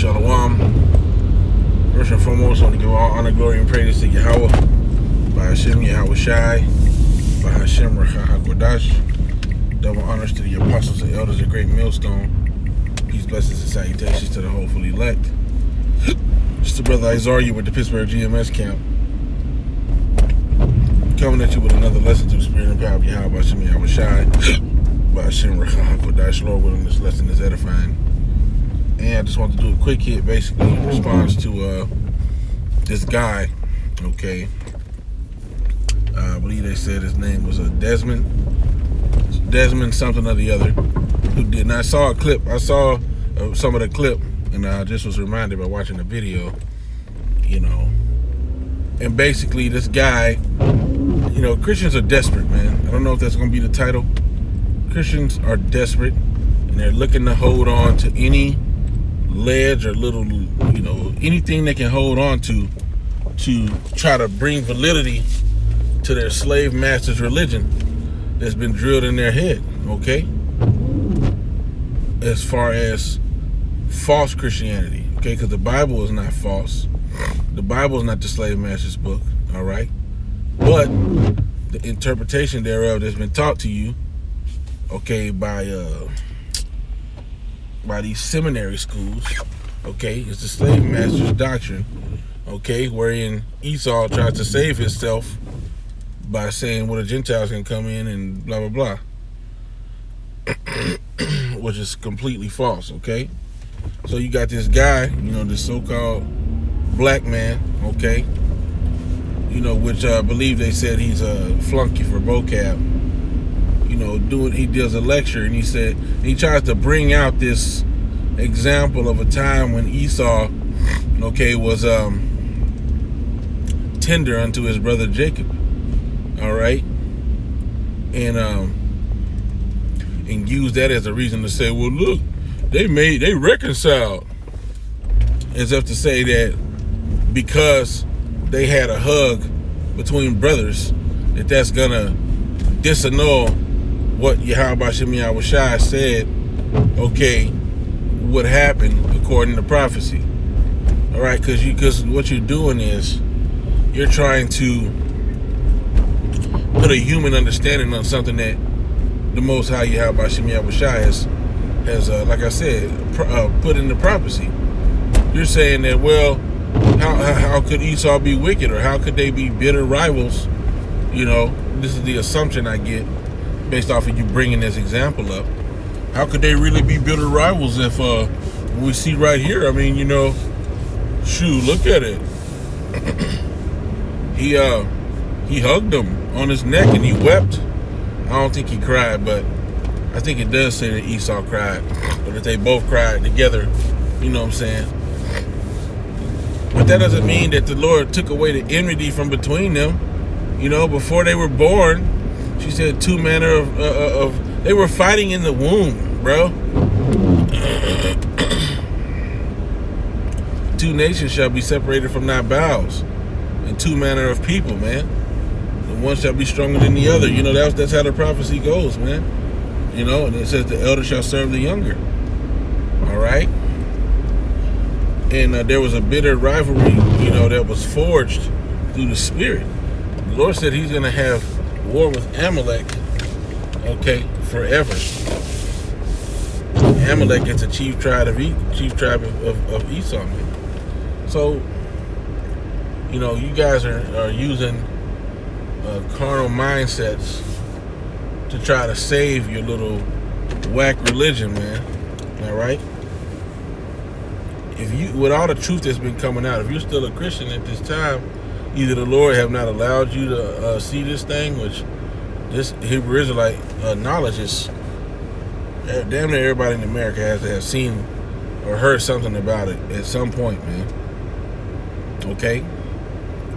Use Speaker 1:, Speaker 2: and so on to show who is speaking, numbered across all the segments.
Speaker 1: Shalom. First and foremost, I want to give all honor, glory, and praise to Yahweh, by Hashem Yahweh Shai, by Hashem Rachah HaKodash. Double honors to the apostles and elders of Great Millstone. Peace, blessings, and salutations to the hopefully elect. It's the brother Isaiah with the Pittsburgh GMS camp, coming at you with another lesson through the spirit and power of Yahweh, by Hashem Yahweh Shai, by Hashem Rachah HaKodash. Lord willing, this lesson is edifying. And I just want to do a quick hit, basically, in response to this guy, okay. I believe they said his name was Desmond something or the other, who did. And I saw a clip. I saw some of the clip, and I just was reminded by watching the video, you know. And basically, this guy, you know, Christians are desperate, man. I don't know if that's going to be the title. Christians are desperate, and they're looking to hold on to any ledge or little, you know, anything they can hold on to try to bring validity to their slave master's religion that's been drilled in their head, okay? As far as false Christianity, okay? Because the Bible is not false. The Bible is not the slave master's book, all right? But the interpretation thereof that's been taught to you, okay, by these seminary schools, okay, it's the slave master's doctrine, okay, wherein Esau tries to save himself by saying, well, the Gentiles can come in and blah, blah, blah, which is completely false, okay? So you got this guy, you know, this so-called black man, okay, you know, which I believe they said he's a flunky for vocab. You know, he does a lecture, and he said, he tries to bring out this example of a time when Esau, okay, was tender unto his brother Jacob, all right, and use that as a reason to say, well, look, they reconciled, as if to say that because they had a hug between brothers, that's gonna disannul what Yahweh Shem Yahweh Shai said, okay, would happen according to prophecy. All right, because what you're doing is you're trying to put a human understanding on something that the Most High Yahweh Shem Yahweh Shai has like I said, put into prophecy. You're saying that, well, how could Esau be wicked, or how could they be bitter rivals? You know, this is the assumption I get based off of you bringing this example up. How could they really be bitter rivals if we see right here? I mean, you know, shoot, look at it. He hugged him on his neck and he wept. I don't think he cried, but I think it does say that Esau cried, or that they both cried together. You know what I'm saying? But that doesn't mean that the Lord took away the enmity from between them. You know, before they were born, she said two manner of they were fighting in the womb, bro. Two nations shall be separated from thy bowels, and two manner of people, man. And one shall be stronger than the other. You know, that's how the prophecy goes, man. You know, and it says the elder shall serve the younger. All right. And there was a bitter rivalry, you know, that was forged through the Spirit. The Lord said he's going to have war with Amalek, okay, forever. Amalek is the chief tribe of Esau, man. So, you know, you guys are using carnal mindsets to try to save your little whack religion, man. All right? If you, with all the truth that's been coming out, if you're still a Christian at this time, either the Lord have not allowed you to see this thing, which this Hebrew Israelite knowledge is, damn near everybody in America has to have seen or heard something about it at some point, man. Okay?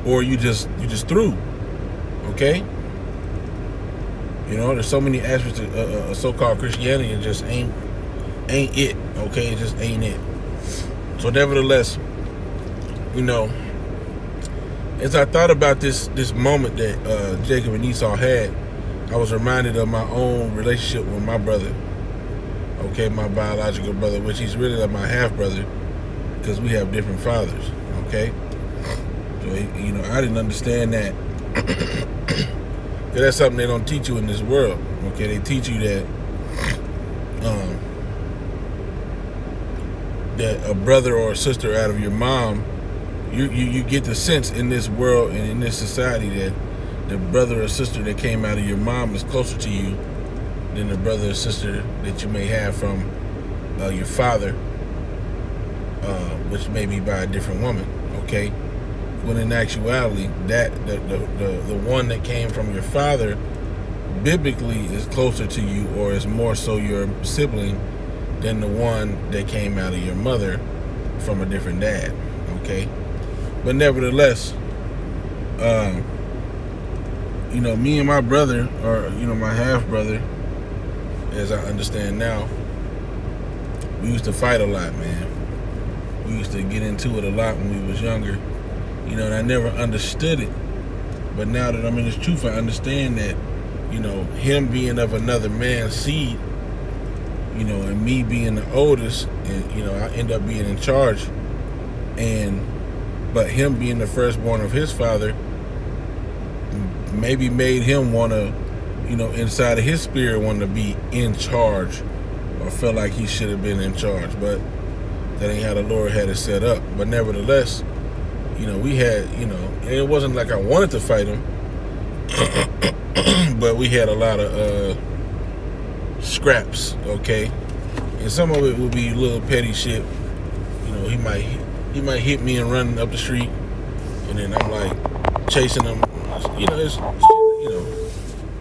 Speaker 1: Or you just through. Okay? You know, there's so many aspects of so-called Christianity, it just ain't it. Okay? It just ain't it. So nevertheless, you know, as I thought about this moment that Jacob and Esau had, I was reminded of my own relationship with my brother. Okay, my biological brother, which he's really like my half brother, because we have different fathers. Okay, so I didn't understand that. That's something they don't teach you in this world. Okay, they teach you that that a brother or a sister out of your mom, you get the sense in this world and in this society that the brother or sister that came out of your mom is closer to you than the brother or sister that you may have from your father, which may be by a different woman. Okay, when in actuality, that the one that came from your father biblically is closer to you, or is more so your sibling, than the one that came out of your mother from a different dad. Okay, but nevertheless, me and my brother, or my half brother, as I understand now, we used to fight a lot, man. We used to get into it a lot when we was younger, and I never understood it. But now that I'm in this truth, I understand that, him being of another man's seed, and me being the oldest, and I end up being in charge, but him being the firstborn of his father maybe made him want to, inside of his spirit, want to be in charge, or felt like he should have been in charge. But that ain't how the Lord had it set up. But nevertheless, we had, and it wasn't like I wanted to fight him, but we had a lot of scraps, okay? And some of it would be little petty shit. He might hit me and run up the street, and then I'm like chasing him.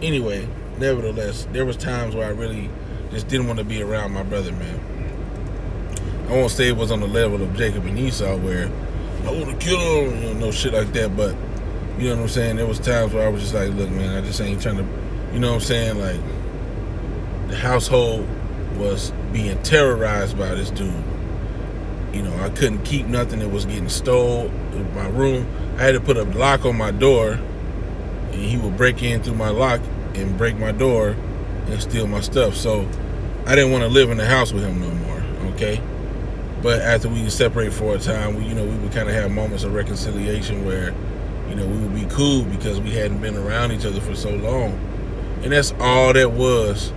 Speaker 1: Anyway, nevertheless, there was times where I really just didn't want to be around my brother, man. I won't say it was on the level of Jacob and Esau where I want to kill him, no shit like that, but you know what I'm saying? There was times where I was just like, look, man, I just ain't trying to, like, the household was being terrorized by this dude. I couldn't keep nothing that was getting stole in my room. I had to put a lock on my door, and he would break in through my lock and break my door and steal my stuff. So I didn't want to live in the house with him no more, okay? But after we separate for a time, we would kind of have moments of reconciliation where, we would be cool because we hadn't been around each other for so long. And that's all that was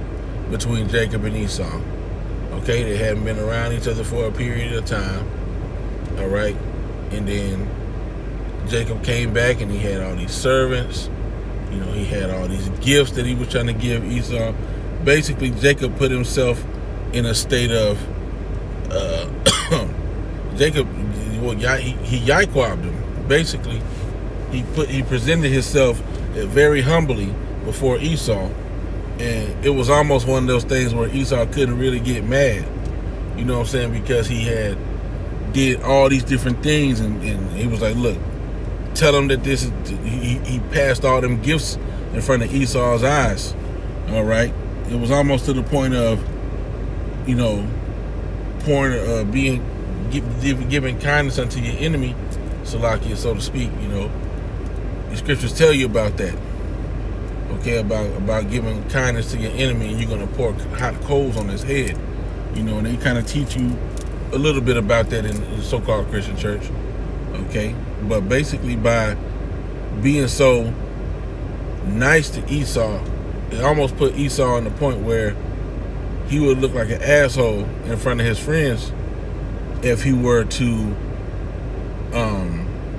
Speaker 1: between Jacob and Esau. Okay, they hadn't been around each other for a period of time. All right, and then Jacob came back and he had all these servants. He had all these gifts that he was trying to give Esau. Basically, Jacob put himself in a state of Jacob. Well, he yiquabbed him. Basically, he presented himself very humbly before Esau. And it was almost one of those things where Esau couldn't really get mad, you know what I'm saying, because he had did all these different things, and he was like, look, tell him that this is, he passed all them gifts in front of Esau's eyes, all right? It was almost to the point of, giving kindness unto your enemy, Salakia, so to speak, The scriptures tell you about that. Okay, about giving kindness to your enemy, and you're going to pour hot coals on his head. And they kind of teach you a little bit about that in the so-called Christian church. Okay, but basically by being so nice to Esau, it almost put Esau on the point where he would look like an asshole in front of his friends if he were to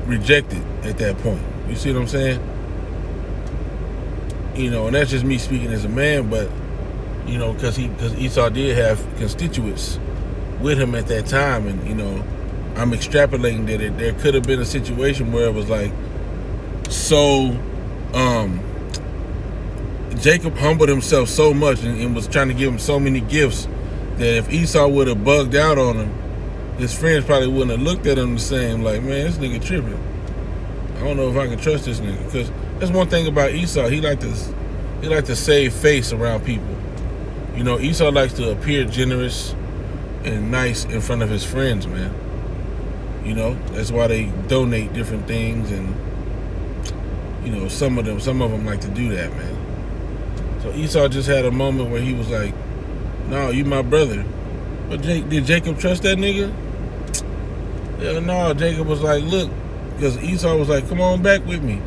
Speaker 1: reject it at that point. You see what I'm saying? And that's just me speaking as a man, but because Esau did have constituents with him at that time, and I'm extrapolating that there could have been a situation where it was like, so Jacob humbled himself so much and was trying to give him so many gifts that if Esau would have bugged out on him, his friends probably wouldn't have looked at him the same, like, man, this nigga tripping. I don't know if I can trust this nigga, because that's one thing about Esau. He like to save face around people. Esau likes to appear generous and nice in front of his friends, man. That's why they donate different things, and some of them like to do that, man. So Esau just had a moment where he was like, "No, you my brother." But did Jacob trust that nigga? Yeah, no, Jacob was like, look, because Esau was like, come on back with me.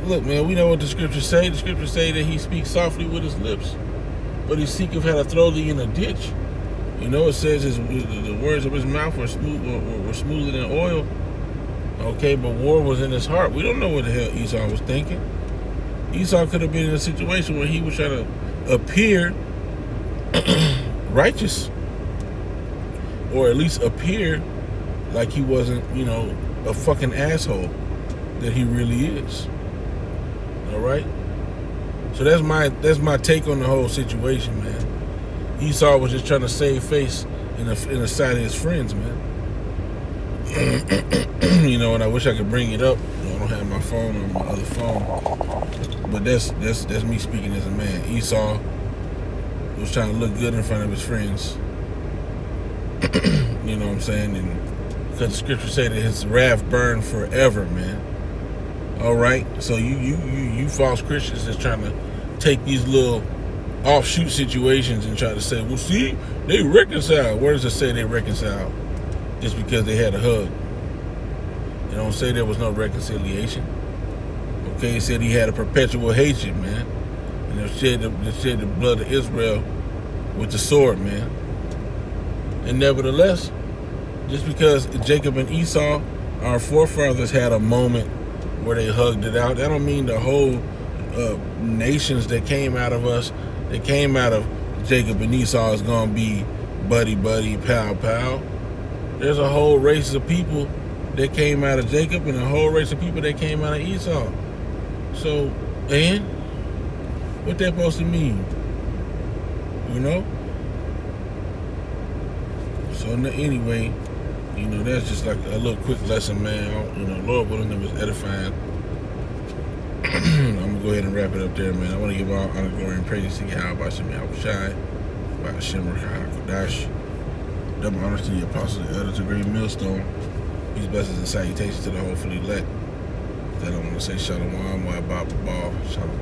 Speaker 1: Look, man, we know what the scriptures say. The scriptures say that he speaks softly with his lips, but he seeketh how to throw thee in a ditch. You know, it says the words of his mouth were smoother than oil. Okay, but war was in his heart. We don't know what the hell Esau was thinking. Esau could have been in a situation where he was trying to appear righteous, or at least appear like he wasn't, you know, a fucking asshole that he really is. All right. So that's my take on the whole situation, man. Esau was just trying to save face in the sight of his friends, man. You know, and I wish I could bring it up. You know, I don't have my phone on my other phone, but that's me speaking as a man. Esau was trying to look good in front of his friends. You know what I'm saying? And because the scripture say that his wrath burned forever, man. All right. So you false Christians that's trying to take these little offshoot situations and try to say, well, see, they reconciled. Where does it say they reconciled? Just because they had a hug. It don't say there was no reconciliation. Okay, it said he had a perpetual hatred, man. And they shed the blood of Israel with the sword, man. And nevertheless, just because Jacob and Esau, our forefathers, had a moment where they hugged it out, that don't mean the whole nations that came out of us, that came out of Jacob and Esau, is going to be buddy, pal, pal. There's a whole race of people that came out of Jacob and a whole race of people that came out of Esau. So, and what that supposed to mean? You know? So anyway, you know, that's just like a little quick lesson, man. You know, Lord willing, it was edifying. I'm going to go ahead and wrap it up there, man. I want to give all honor, glory, and praise to Yahweh, Shemi Abushai, by Hashem Rakah Kodash. Double honors to the apostles and elders of Great Millstone. Peace, blessings, and salutations to the hopefully elect. That I want to say Shalom, Wa Baba Shalom.